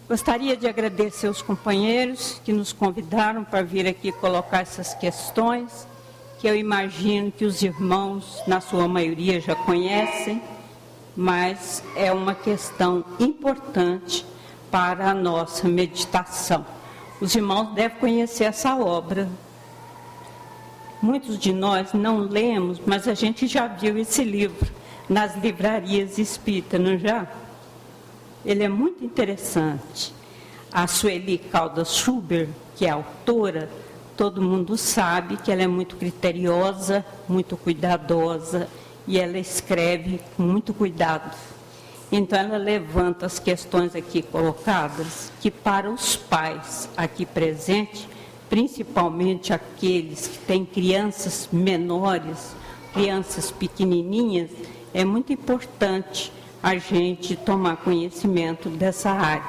Gostaria de agradecer aos companheiros que nos convidaram para vir aqui colocar essas questões, que eu imagino que os irmãos, na sua maioria, já conhecem, mas é uma questão importante para a nossa meditação. Os irmãos devem conhecer essa obra. Muitos de nós não lemos, mas a gente já viu esse livro nas livrarias espíritas, não já? Ele é muito interessante. A Sueli Caldas Schubert, que é a autora, todo mundo sabe que ela é muito criteriosa, muito cuidadosa, e ela escreve com muito cuidado. Então, ela levanta as questões aqui colocadas, que para os pais aqui presentes, principalmente aqueles que têm crianças menores, crianças pequenininhas, é muito importante a gente tomar conhecimento dessa área.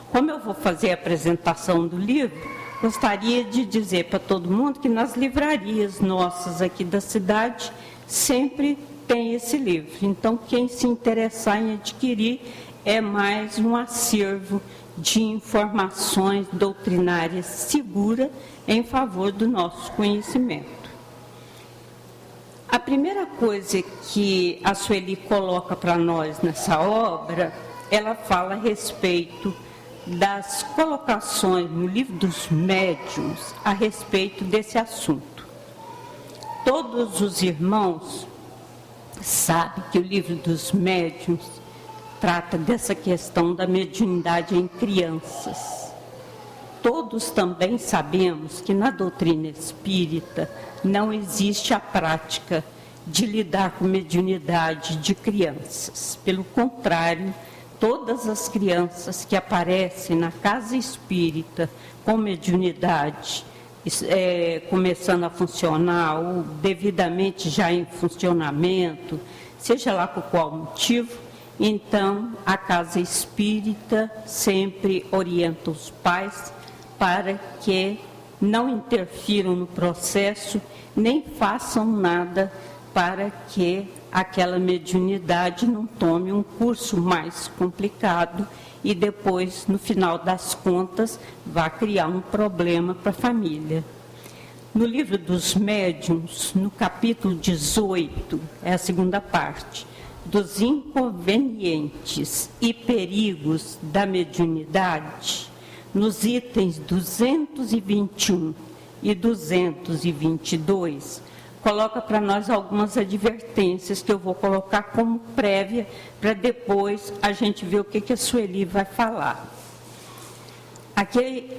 Como eu vou fazer a apresentação do livro, gostaria de dizer para todo mundo que nas livrarias nossas aqui da cidade sempre tem esse livro. Então, quem se interessar em adquirir é mais um acervo de informações doutrinárias segura em favor do nosso conhecimento. A primeira coisa que a Sueli coloca para nós nessa obra, ela fala a respeito das colocações no livro dos médiuns a respeito desse assunto. Todos os irmãos sabem que o livro dos médiuns trata dessa questão da mediunidade em crianças. Todos também sabemos que na doutrina espírita não existe a prática de lidar com mediunidade de crianças. Pelo contrário, todas as crianças que aparecem na casa espírita com mediunidade, começando a funcionar ou devidamente já em funcionamento, seja lá por qual motivo, então a casa espírita sempre orienta os pais para que não interfiram no processo, nem façam nada para que aquela mediunidade não tome um curso mais complicado e depois, no final das contas, vá criar um problema para a família. No livro dos médiuns, no capítulo 18, é a segunda parte, dos inconvenientes e perigos da mediunidade, nos itens 221 e 222, coloca para nós algumas advertências que eu vou colocar como prévia, para depois a gente ver o que a Sueli vai falar. Aqui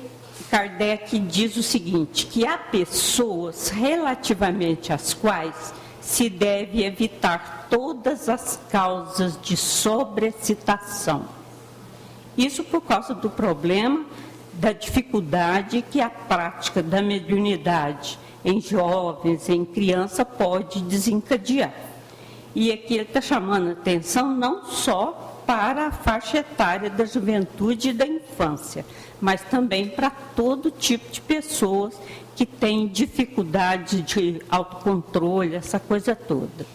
Kardec diz o seguinte, que há pessoas relativamente às quais se deve evitar todas as causas de sobreexcitação. Isso por causa do problema da dificuldade que a prática da mediunidade em jovens, em criança, pode desencadear. E aqui ele está chamando a atenção não só para a faixa etária da juventude e da infância, mas também para todo tipo de pessoas que têm dificuldade de autocontrole, essa coisa toda.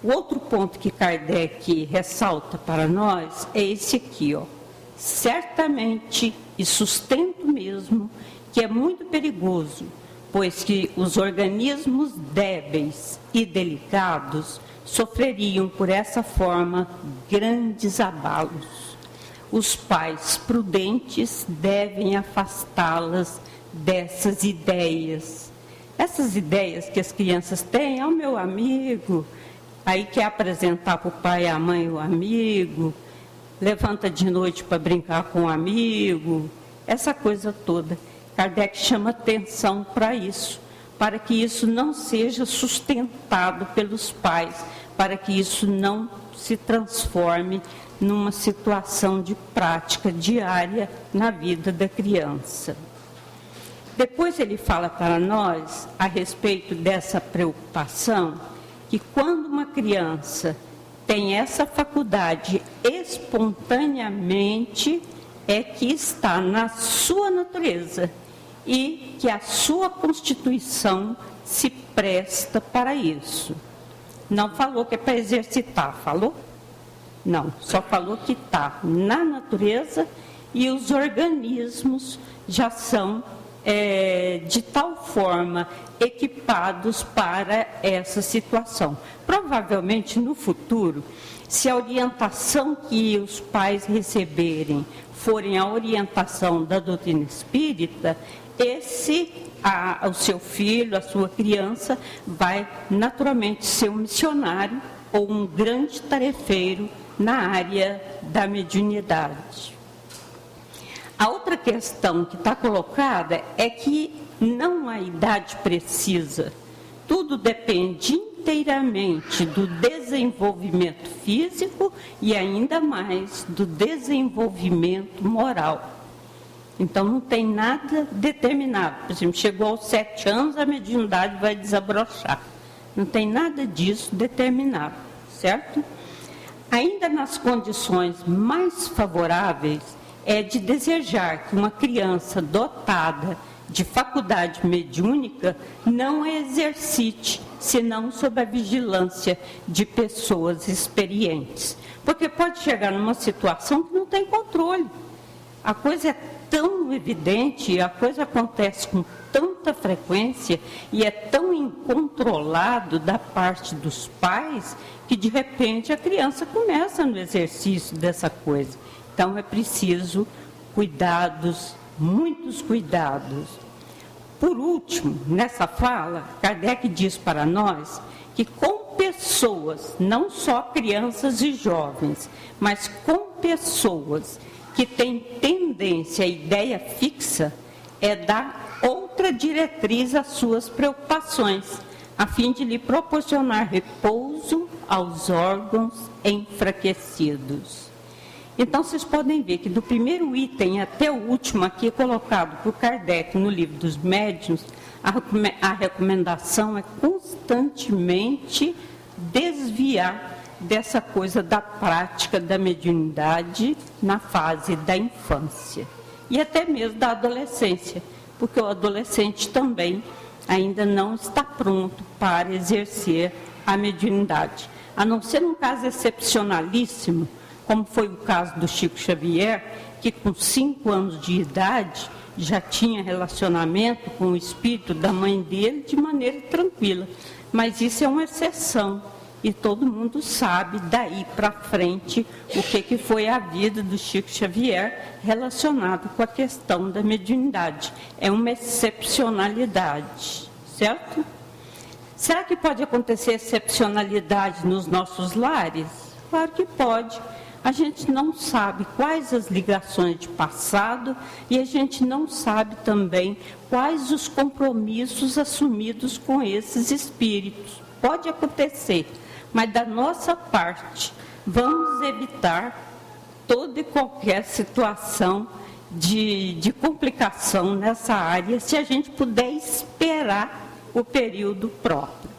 O outro ponto que Kardec ressalta para nós é esse aqui, ó. Certamente, e sustento mesmo, que é muito perigoso, pois que os organismos débeis e delicados sofreriam por essa forma grandes abalos. Os pais prudentes devem afastá-las dessas ideias. Essas ideias que as crianças têm, o meu amigo, aí quer apresentar para o pai e a mãe o amigo, levanta de noite para brincar com o amigo, essa coisa toda. Kardec chama atenção para isso, para que isso não seja sustentado pelos pais, para que isso não se transforme numa situação de prática diária na vida da criança. Depois ele fala para nós a respeito dessa preocupação, que quando uma criança tem essa faculdade espontaneamente, é que está na sua natureza e que a sua constituição se presta para isso. Não falou que é para exercitar, falou? Não, só falou que está na natureza e os organismos já são de tal forma equipados para essa situação. Provavelmente, no futuro, se a orientação que os pais receberem forem a orientação da doutrina espírita, o seu filho, a sua criança, vai naturalmente ser um missionário ou um grande tarefeiro na área da mediunidade. A outra questão que está colocada é que não há idade precisa. Tudo depende inteiramente do desenvolvimento físico e ainda mais do desenvolvimento moral. Então, não tem nada determinado. Por exemplo, chegou aos 7 anos, a mediunidade vai desabrochar. Não tem nada disso determinado, certo? Ainda nas condições mais favoráveis, é de desejar que uma criança dotada de faculdade mediúnica não exercite, senão sob a vigilância de pessoas experientes. Porque pode chegar numa situação que não tem controle. A coisa é tão evidente, a coisa acontece com tanta frequência e é tão incontrolado da parte dos pais que, de repente, a criança começa no exercício dessa coisa. Então, é preciso cuidados, muitos cuidados. Por último, nessa fala, Kardec diz para nós que com pessoas, não só crianças e jovens, mas com pessoas que têm tendência à ideia fixa, é dar outra diretriz às suas preocupações, a fim de lhe proporcionar repouso aos órgãos enfraquecidos. Então, vocês podem ver que do primeiro item até o último aqui colocado por Kardec no Livro dos Médiuns, a recomendação é constantemente desviar dessa coisa da prática da mediunidade na fase da infância e até mesmo da adolescência, porque o adolescente também ainda não está pronto para exercer a mediunidade, a não ser um caso excepcionalíssimo, como foi o caso do Chico Xavier, que com 5 anos de idade já tinha relacionamento com o espírito da mãe dele de maneira tranquila. Mas isso é uma exceção e todo mundo sabe daí para frente o que foi a vida do Chico Xavier relacionado com a questão da mediunidade. É uma excepcionalidade, certo? Será que pode acontecer excepcionalidade nos nossos lares? Claro que pode. A gente não sabe quais as ligações de passado e a gente não sabe também quais os compromissos assumidos com esses espíritos. Pode acontecer, mas da nossa parte, vamos evitar toda e qualquer situação de complicação nessa área, se a gente puder esperar o período próprio.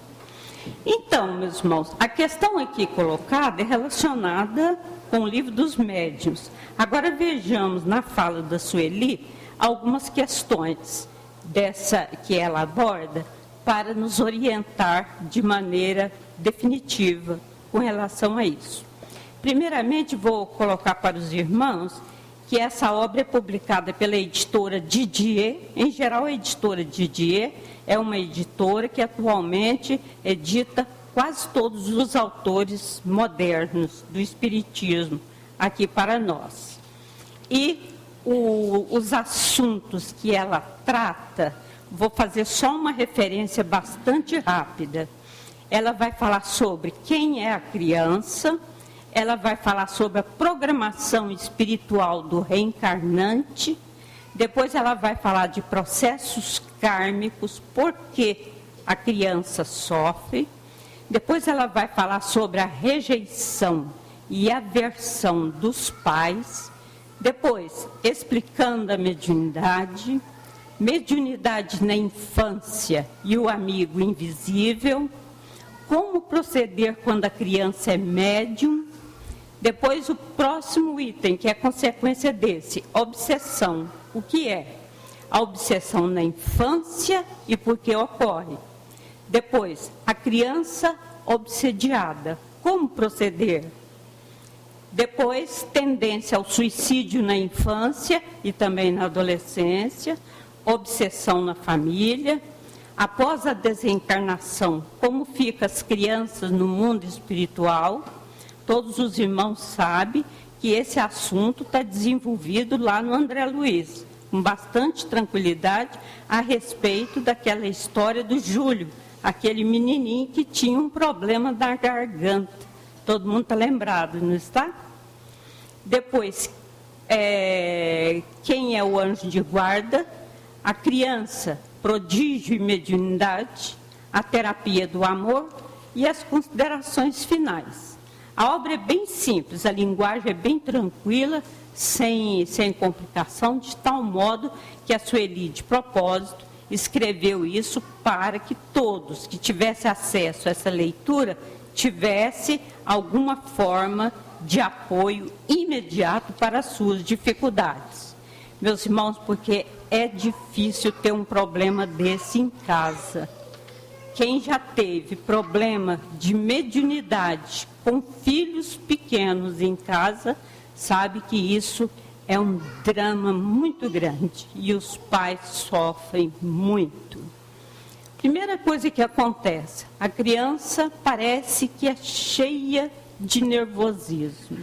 Então, meus irmãos, a questão aqui colocada é relacionada com o Livro dos Médiuns. Agora vejamos na fala da Sueli algumas questões dessa que ela aborda para nos orientar de maneira definitiva com relação a isso. Primeiramente, vou colocar para os irmãos que essa obra é publicada pela editora Didier. Em geral, a editora Didier é uma editora que atualmente edita quase todos os autores modernos do Espiritismo aqui para nós. E os assuntos que ela trata, vou fazer só uma referência bastante rápida. Ela vai falar sobre quem é a criança, ela vai falar sobre a programação espiritual do reencarnante, depois ela vai falar de processos kármicos, por que a criança sofre. Depois ela vai falar sobre a rejeição e aversão dos pais. Depois, explicando a mediunidade, mediunidade na infância e o amigo invisível, como proceder quando a criança é médium. Depois, o próximo item, que é consequência desse, obsessão. O que é? A obsessão na infância e por que ocorre. Depois, a criança obsediada. Como proceder? Depois, tendência ao suicídio na infância e também na adolescência, obsessão na família. Após a desencarnação, como ficam as crianças no mundo espiritual? Todos os irmãos sabem que esse assunto está desenvolvido lá no André Luiz, com bastante tranquilidade, a respeito daquela história do Júlio, aquele menininho que tinha um problema da garganta. Todo mundo está lembrado, não está? Depois, quem é o anjo de guarda? A criança, prodígio e mediunidade, a terapia do amor e as considerações finais. A obra é bem simples, a linguagem é bem tranquila, sem complicação, de tal modo que a Sueli, de propósito, escreveu isso para que todos que tivessem acesso a essa leitura tivessem alguma forma de apoio imediato para as suas dificuldades. Meus irmãos, porque é difícil ter um problema desse em casa. Quem já teve problema de mediunidade com filhos pequenos em casa, sabe que isso é um drama muito grande e os pais sofrem muito. Primeira coisa que acontece, a criança parece que é cheia de nervosismo.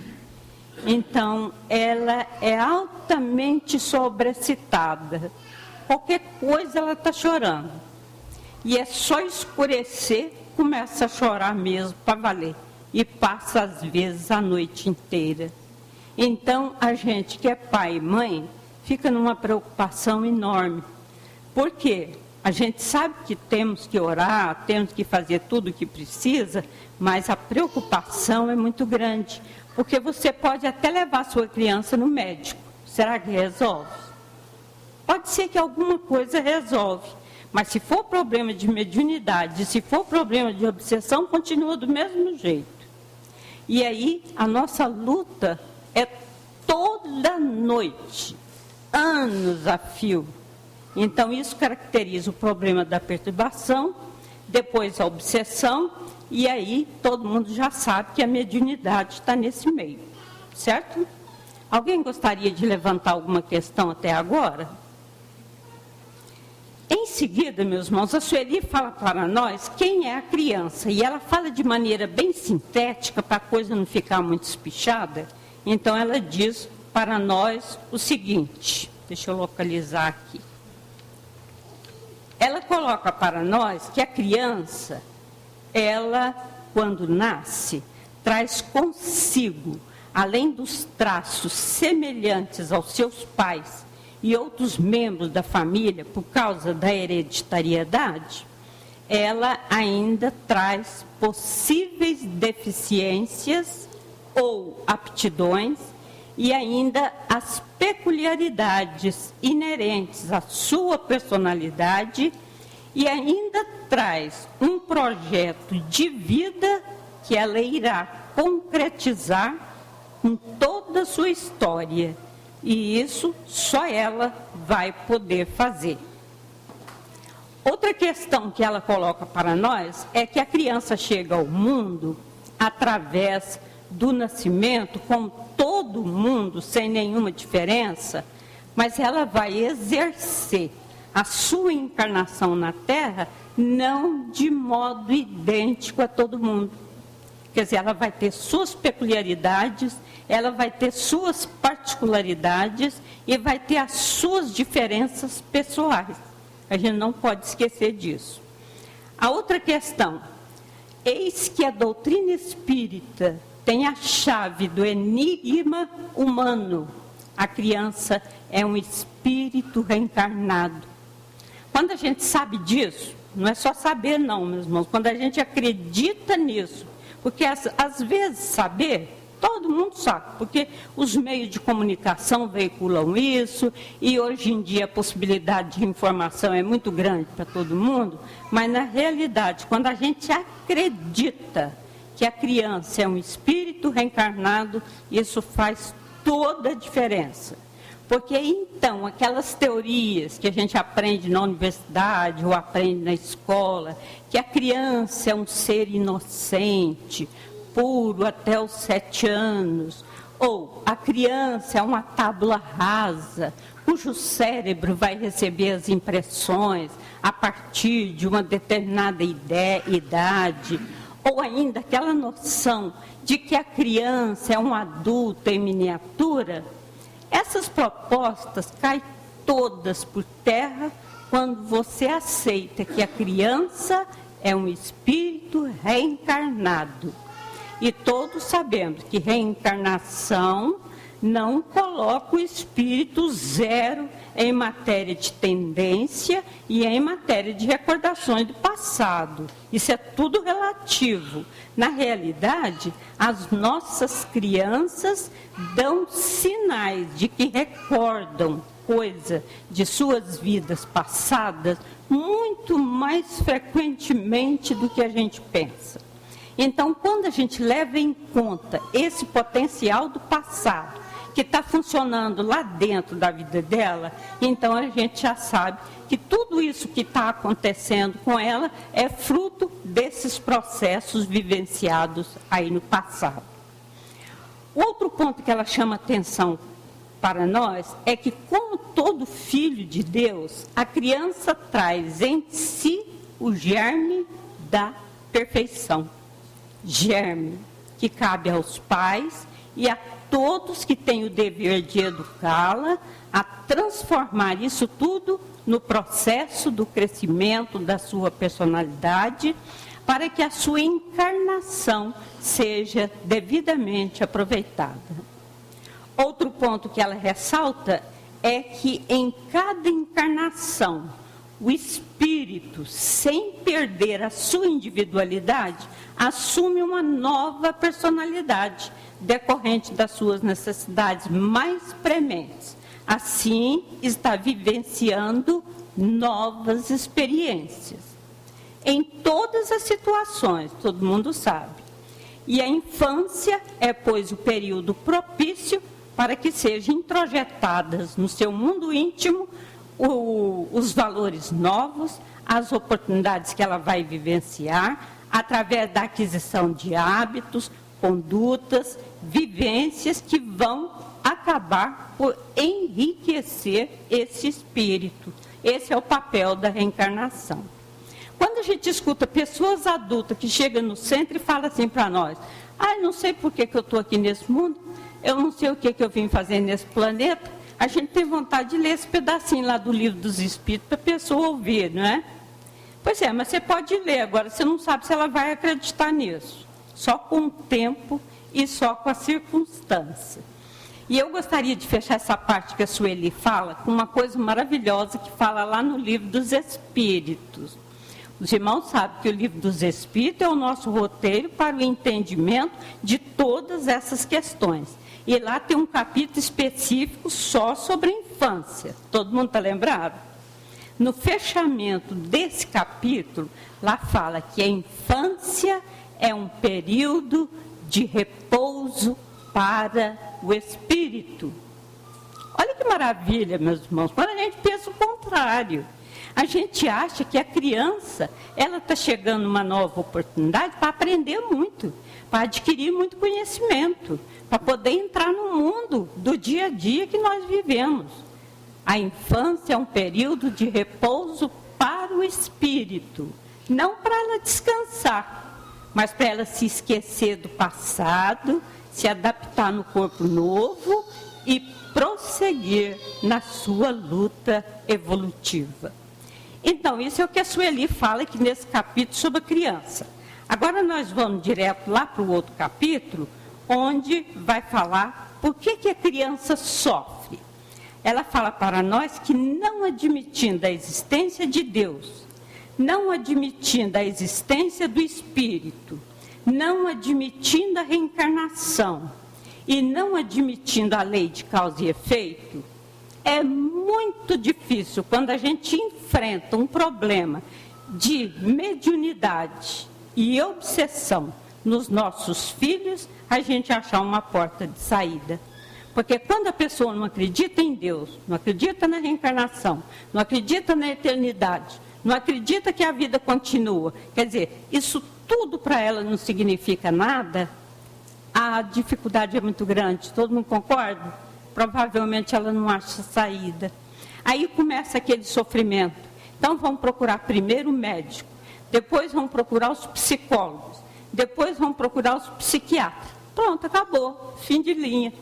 Então, ela é altamente sobreexcitada. Qualquer coisa ela está chorando. E é só escurecer, começa a chorar mesmo, para valer. E passa, às vezes, a noite inteira. Então, a gente que é pai e mãe, fica numa preocupação enorme. Por quê? A gente sabe que temos que orar, temos que fazer tudo o que precisa, mas a preocupação é muito grande. Porque você pode até levar sua criança no médico. Será que resolve? Pode ser que alguma coisa resolve. Mas se for problema de mediunidade, se for problema de obsessão, continua do mesmo jeito. E aí, a nossa luta é toda noite, anos a fio. Então, isso caracteriza o problema da perturbação, depois a obsessão, e aí todo mundo já sabe que a mediunidade está nesse meio, certo? Alguém gostaria de levantar alguma questão até agora? Em seguida, meus irmãos, a Sueli fala para nós quem é a criança, e ela fala de maneira bem sintética, para a coisa não ficar muito espichada. Então, ela diz para nós o seguinte, deixa eu localizar aqui. Ela coloca para nós que a criança, ela, quando nasce, traz consigo, além dos traços semelhantes aos seus pais e outros membros da família, por causa da hereditariedade, ela ainda traz possíveis deficiências ou aptidões e ainda as peculiaridades inerentes à sua personalidade e ainda traz um projeto de vida que ela irá concretizar com toda a sua história. E isso só ela vai poder fazer. Outra questão que ela coloca para nós é que a criança chega ao mundo através do nascimento, como todo mundo, sem nenhuma diferença, mas ela vai exercer a sua encarnação na Terra não de modo idêntico a todo mundo. Quer dizer, ela vai ter suas peculiaridades, ela vai ter suas particularidades e vai ter as suas diferenças pessoais. A gente não pode esquecer disso. A outra questão, eis que a doutrina espírita tem a chave do enigma humano. A criança é um espírito reencarnado. Quando a gente sabe disso, não é só saber não, meus irmãos, quando a gente acredita nisso, porque às vezes saber, todo mundo sabe, porque os meios de comunicação veiculam isso, e hoje em dia a possibilidade de informação é muito grande para todo mundo, mas na realidade, quando a gente acredita que a criança é um espírito reencarnado, isso faz toda a diferença. Porque então, aquelas teorias que a gente aprende na universidade ou aprende na escola, que a criança é um ser inocente, puro até os 7 anos, Ou a criança é uma tábula rasa, cujo cérebro vai receber as impressões a partir de uma determinada idade, ou ainda aquela noção de que a criança é um adulto em miniatura. Essas propostas caem todas por terra quando você aceita que a criança é um espírito reencarnado. E todos sabemos que reencarnação não coloca o espírito zero em matéria de tendência e em matéria de recordações do passado. Isso é tudo relativo. Na realidade, as nossas crianças dão sinais de que recordam coisa de suas vidas passadas muito mais frequentemente do que a gente pensa. Então, quando a gente leva em conta esse potencial do passado, que está funcionando lá dentro da vida dela, então a gente já sabe que tudo isso que está acontecendo com ela é fruto desses processos vivenciados aí no passado. Outro ponto que ela chama atenção para nós é que, como todo filho de Deus, a criança traz em si o germe da perfeição. Germe que cabe aos pais e a todos que têm o dever de educá-la a transformar isso tudo no processo do crescimento da sua personalidade, para que a sua encarnação seja devidamente aproveitada. Outro ponto que ela ressalta é que em cada encarnação, o espírito, sem perder a sua individualidade, assume uma nova personalidade, decorrente das suas necessidades mais prementes. Assim, está vivenciando novas experiências. Em todas as situações, todo mundo sabe. E a infância é, pois, o período propício para que sejam introjetadas no seu mundo íntimo os valores novos, as oportunidades que ela vai vivenciar, através da aquisição de hábitos, condutas, vivências que vão acabar por enriquecer esse espírito. Esse é o papel da reencarnação. Quando a gente escuta pessoas adultas que chegam no centro e falam assim para nós: não sei por que eu estou aqui nesse mundo, eu não sei o que eu vim fazer nesse planeta, a gente tem vontade de ler esse pedacinho lá do Livro dos Espíritos para a pessoa ouvir, não é? Pois é, mas você pode ler, agora você não sabe se ela vai acreditar nisso. Só com o tempo e só com a circunstância. E eu gostaria de fechar essa parte que a Sueli fala com uma coisa maravilhosa que fala lá no Livro dos Espíritos. Os irmãos sabem que o Livro dos Espíritos é o nosso roteiro para o entendimento de todas essas questões. E lá tem um capítulo específico só sobre a infância. Todo mundo está lembrado? No fechamento desse capítulo, lá fala que a infância é um período de repouso para o espírito. Olha que maravilha, meus irmãos, quando a gente pensa o contrário. A gente acha que a criança, ela está chegando numa nova oportunidade para aprender muito, para adquirir muito conhecimento, para poder entrar no mundo do dia a dia que nós vivemos. A infância é um período de repouso para o espírito, não para ela descansar, mas para ela se esquecer do passado, se adaptar no corpo novo e prosseguir na sua luta evolutiva. Então, isso é o que a Sueli fala aqui nesse capítulo sobre a criança. Agora nós vamos direto lá para o outro capítulo, onde vai falar por que a criança sofre. Ela fala para nós que, não admitindo a existência de Deus, não admitindo a existência do Espírito, não admitindo a reencarnação e não admitindo a lei de causa e efeito, é muito difícil quando a gente enfrenta um problema de mediunidade e obsessão nos nossos filhos, a gente achar uma porta de saída. Porque quando a pessoa não acredita em Deus, não acredita na reencarnação, não acredita na eternidade, não acredita que a vida continua, quer dizer, isso tudo para ela não significa nada, a dificuldade é muito grande, todo mundo concorda? Provavelmente ela não acha saída. Aí começa aquele sofrimento. Então vão procurar primeiro o médico, depois vão procurar os psicólogos, depois vão procurar os psiquiatras. Pronto, acabou, fim de linha.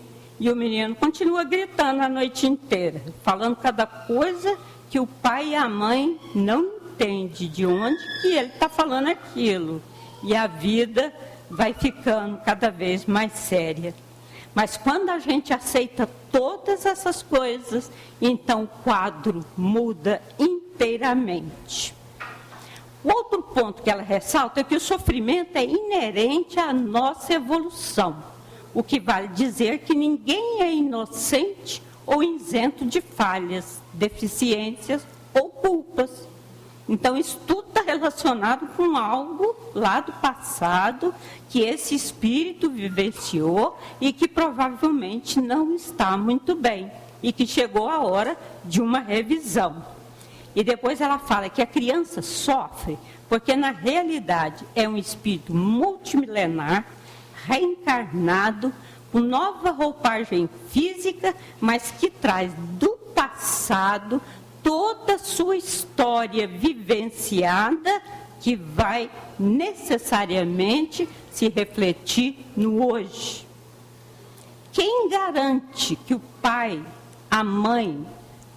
E o menino continua gritando a noite inteira, falando cada coisa que o pai e a mãe não entendem de onde que ele está falando aquilo. E a vida vai ficando cada vez mais séria. Mas quando a gente aceita todas essas coisas, então o quadro muda inteiramente. O outro ponto que ela ressalta é que o sofrimento é inerente à nossa evolução, o que vale dizer que ninguém é inocente ou isento de falhas, deficiências ou culpas. Então, isso tudo está relacionado com algo lá do passado que esse espírito vivenciou e que provavelmente não está muito bem e que chegou a hora de uma revisão. E depois ela fala que a criança sofre porque, na realidade, é um espírito multimilenar, reencarnado, com nova roupagem física, mas que traz do passado toda a sua história vivenciada, que vai necessariamente se refletir no hoje. Quem garante que o pai, a mãe,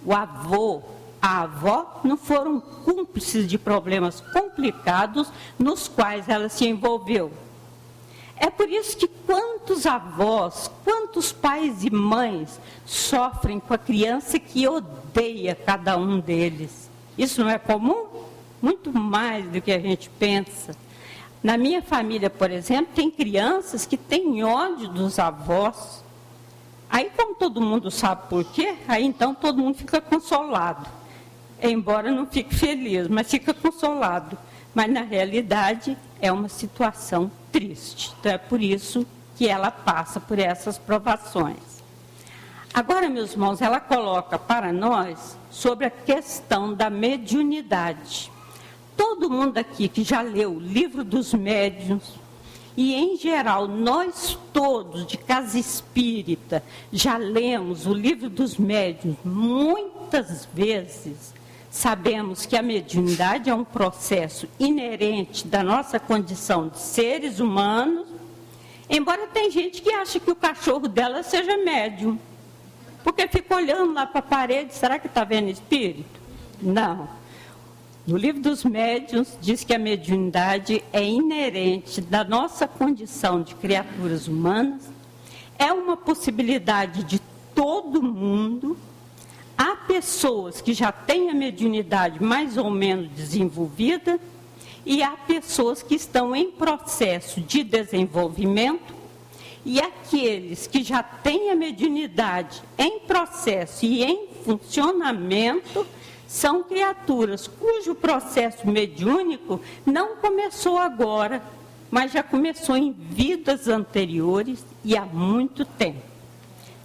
o avô, a avó não foram cúmplices de problemas complicados nos quais ela se envolveu? É por isso que quantos avós, quantos pais e mães sofrem com a criança que odeia cada um deles. Isso não é comum? Muito mais do que a gente pensa. Na minha família, por exemplo, tem crianças que têm ódio dos avós. Aí, como todo mundo sabe por quê, aí então todo mundo fica consolado. Embora não fique feliz, mas fica consolado. Mas, na realidade, é uma situação triste. Então, é por isso que ela passa por essas provações. Agora, meus irmãos, ela coloca para nós sobre a questão da mediunidade. Todo mundo aqui que já leu o livro dos médiuns, e, em geral, nós todos de casa espírita já lemos o livro dos médiuns muitas vezes. Sabemos que a mediunidade é um processo inerente da nossa condição de seres humanos, embora tem gente que acha que o cachorro dela seja médium, porque fica olhando lá para a parede, será que está vendo espírito? Não. No livro dos médiuns diz que a mediunidade é inerente da nossa condição de criaturas humanas, é uma possibilidade de todo mundo. Há pessoas que já têm a mediunidade mais ou menos desenvolvida e há pessoas que estão em processo de desenvolvimento, e aqueles que já têm a mediunidade em processo e em funcionamento são criaturas cujo processo mediúnico não começou agora, mas já começou em vidas anteriores e há muito tempo.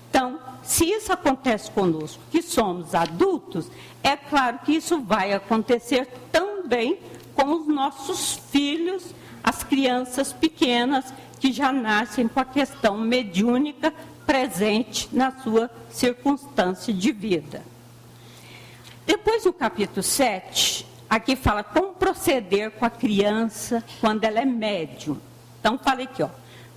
Então, se isso acontece conosco, que somos adultos, é claro que isso vai acontecer também com os nossos filhos, as crianças pequenas que já nascem com a questão mediúnica presente na sua circunstância de vida. Depois, no capítulo 7, aqui fala como proceder com a criança quando ela é médium. Então, fala aqui, ó.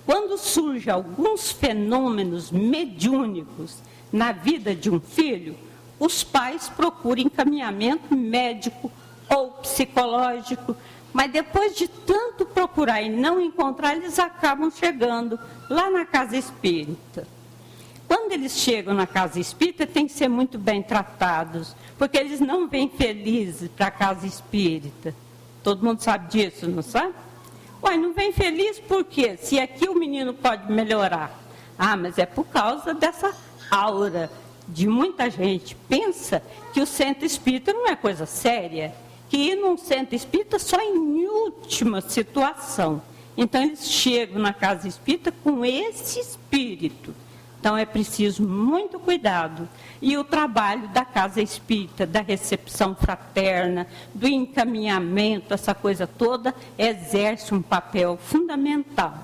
Quando surgem alguns fenômenos mediúnicos na vida de um filho, os pais procuram encaminhamento médico ou psicológico, mas depois de tanto procurar e não encontrar, eles acabam chegando lá na casa espírita. Quando eles chegam na casa espírita, tem que ser muito bem tratados, porque eles não vêm felizes para a casa espírita. Todo mundo sabe disso, não sabe? Ué, não vem feliz por quê? Se aqui o menino pode melhorar. Ah, mas é por causa dessa aura de muita gente. Pensa que o centro espírita não é coisa séria, que ir num centro espírita só em última situação. Então, eles chegam na casa espírita com esse espírito. Então, é preciso muito cuidado. E o trabalho da casa espírita, da recepção fraterna, do encaminhamento, essa coisa toda, exerce um papel fundamental.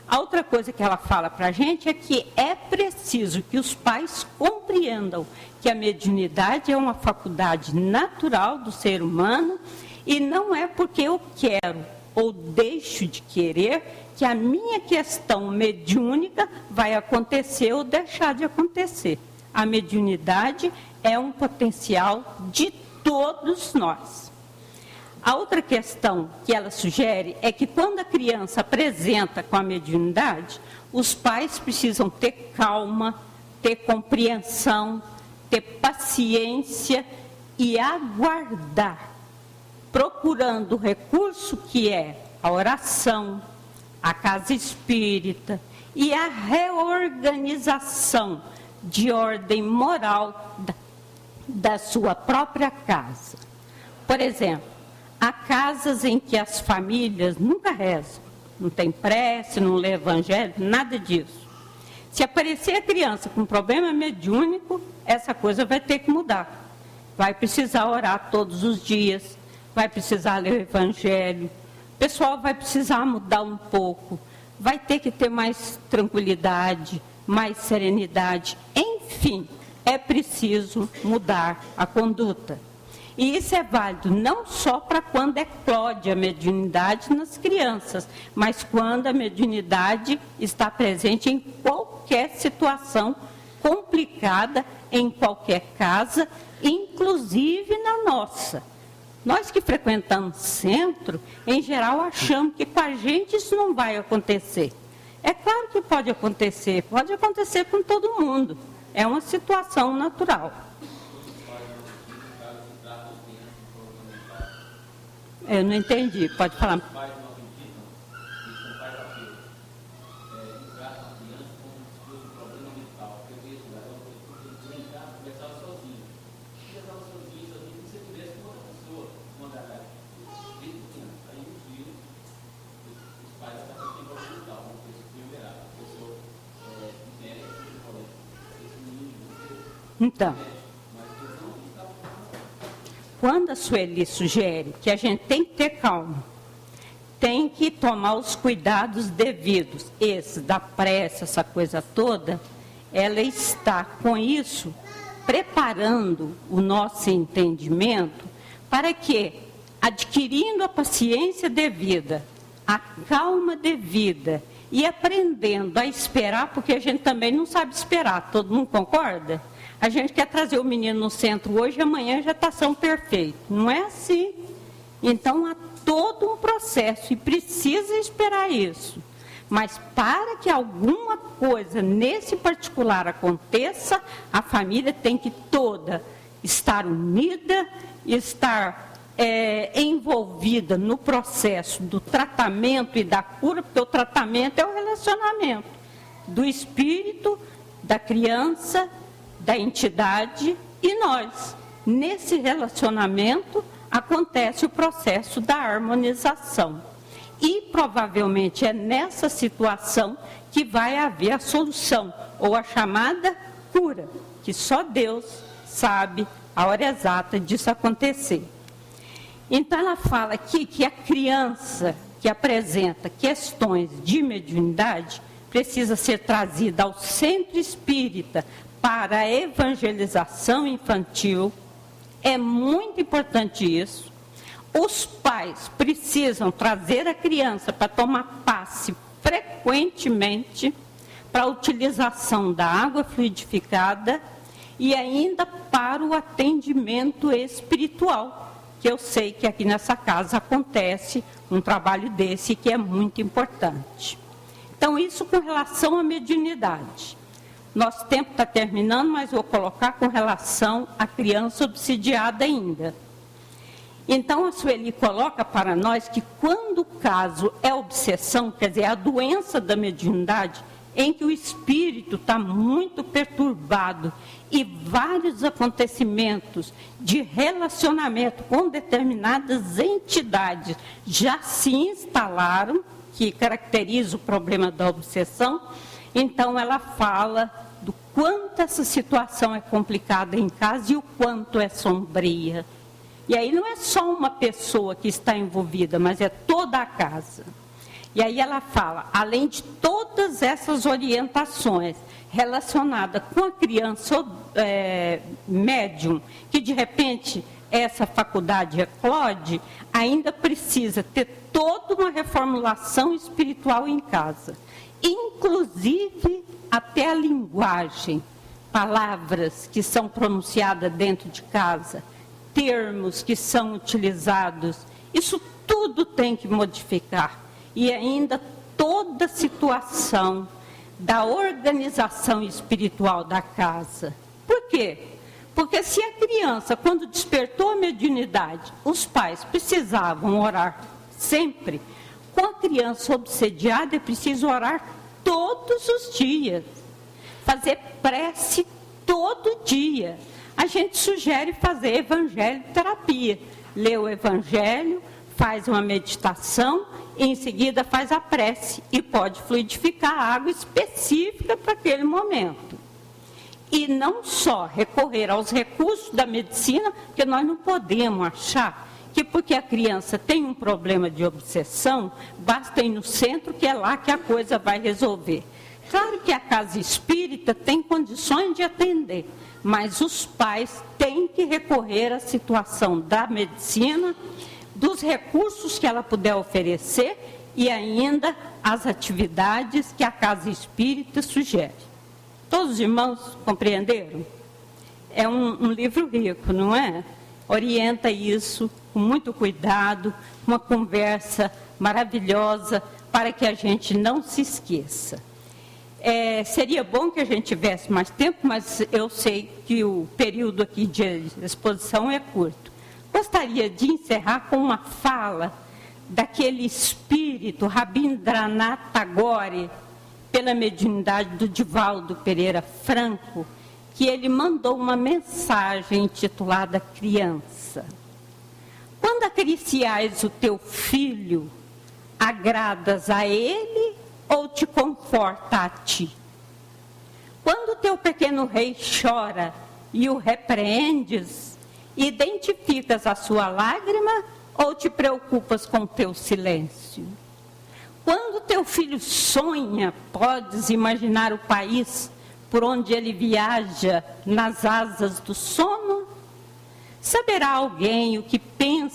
A outra coisa que ela fala para a gente é que é preciso que os pais compreendam que a mediunidade é uma faculdade natural do ser humano e não é porque eu quero ou deixo de querer que a minha questão mediúnica vai acontecer ou deixar de acontecer. A mediunidade é um potencial de todos nós. A outra questão que ela sugere é que quando a criança apresenta com a mediunidade, os pais precisam ter calma, ter compreensão, ter paciência e aguardar, procurando o recurso que é a oração, a casa espírita e a reorganização de ordem moral da sua própria casa. Por exemplo, há casas em que as famílias nunca rezam, não tem prece, não lê evangelho, nada disso. Se aparecer a criança com problema mediúnico, essa coisa vai ter que mudar. Vai precisar orar todos os dias, vai precisar ler o evangelho, o pessoal vai precisar mudar um pouco, vai ter que ter mais tranquilidade, mais serenidade, enfim, é preciso mudar a conduta. E isso é válido não só para quando eclode a mediunidade nas crianças, mas quando a mediunidade está presente em qualquer situação complicada, em qualquer casa, inclusive na nossa. Nós que frequentamos centro, em geral, achamos que com a gente isso não vai acontecer. É claro que pode acontecer com todo mundo. É uma situação natural. Eu não entendi, pode falar. Então, quando a Sueli sugere que a gente tem que ter calma, tem que tomar os cuidados devidos, esse da prece, essa coisa toda, ela está com isso preparando o nosso entendimento para que, adquirindo a paciência devida, a calma devida e aprendendo a esperar, porque a gente também não sabe esperar, todo mundo concorda? A gente quer trazer o menino no centro hoje e amanhã já está sendo perfeito. Não é assim. Então, há todo um processo e precisa esperar isso. Mas para que alguma coisa nesse particular aconteça, a família tem que toda estar unida, estar envolvida no processo do tratamento e da cura, porque o tratamento é o relacionamento do espírito, da criança, da entidade e nós. Nesse relacionamento acontece o processo da harmonização. E provavelmente é nessa situação que vai haver a solução, ou a chamada cura, que só Deus sabe a hora exata disso acontecer. Então ela fala aqui que a criança que apresenta questões de mediunidade precisa ser trazida ao centro espírita para a evangelização infantil. É muito importante isso. Os pais precisam trazer a criança para tomar passe frequentemente para a utilização da água fluidificada e ainda para o atendimento espiritual, que eu sei que aqui nessa casa acontece um trabalho desse que é muito importante. Então, isso com relação à mediunidade. Nosso tempo está terminando, mas vou colocar com relação à criança obsidiada ainda. Então, a Sueli coloca para nós que quando o caso é obsessão, quer dizer, a doença da mediunidade, em que o espírito está muito perturbado e vários acontecimentos de relacionamento com determinadas entidades já se instalaram, que caracteriza o problema da obsessão, então ela fala do quanto essa situação é complicada em casa e o quanto é sombria. E aí não é só uma pessoa que está envolvida, mas é toda a casa. E aí ela fala, além de todas essas orientações relacionadas com a criança médium, que de repente essa faculdade eclode, ainda precisa ter toda uma reformulação espiritual em casa. Inclusive até a linguagem, palavras que são pronunciadas dentro de casa, termos que são utilizados, isso tudo tem que modificar. E ainda toda a situação da organização espiritual da casa. Por quê? Porque se a criança, quando despertou a mediunidade, os pais precisavam orar sempre, com a criança obsediada é preciso orar todos os dias, fazer prece todo dia. A gente sugere fazer evangelho terapia, lê o evangelho, faz uma meditação, e em seguida faz a prece e pode fluidificar a água específica para aquele momento. E não só recorrer aos recursos da medicina, porque nós não podemos achar que porque a criança tem um problema de obsessão, basta ir no centro que é lá que a coisa vai resolver. Claro que a casa espírita tem condições de atender, mas os pais têm que recorrer à situação da medicina, dos recursos que ela puder oferecer e ainda as atividades que a casa espírita sugere. Todos os irmãos compreenderam? É um livro rico, não é? Orienta isso com muito cuidado, uma conversa maravilhosa para que a gente não se esqueça. Seria bom que a gente tivesse mais tempo, mas eu sei que o período aqui de exposição é curto. Gostaria de encerrar com uma fala daquele espírito, Rabindranath Tagore, pela mediunidade do Divaldo Pereira Franco, que ele mandou uma mensagem intitulada Criança. Quando acariciais o teu filho, agradas a ele ou te conforta a ti? Quando o teu pequeno rei chora e o repreendes, identificas a sua lágrima ou te preocupas com o teu silêncio? Quando teu filho sonha, podes imaginar o país por onde ele viaja nas asas do sono? Saberá alguém o que pensa